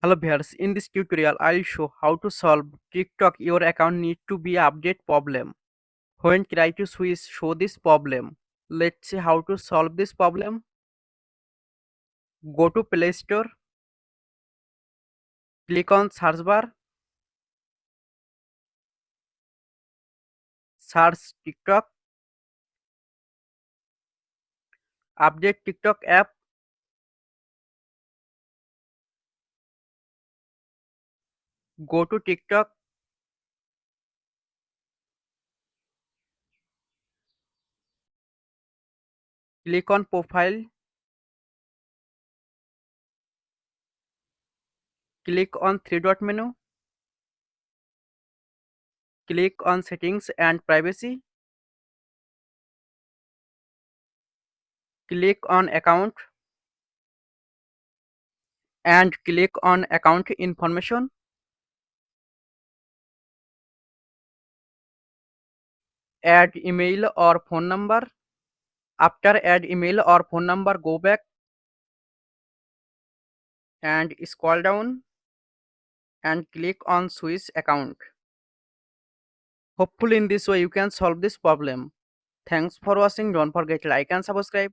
Hello viewers, in this tutorial I'll show how to solve TikTok your account need to be update problem. When try to switch show this problem. Let's see how to solve this problem. Go to Play Store, click on search bar, search TikTok, update TikTok app, go to TikTok, click on profile, click on three dot menu, click on settings and privacy, click on account and click on account information. Add email or phone number. After add email or phone number, go back and scroll down and click on switch account. Hopefully in this way you can solve this problem. Thanks for watching. Don't forget to like and subscribe.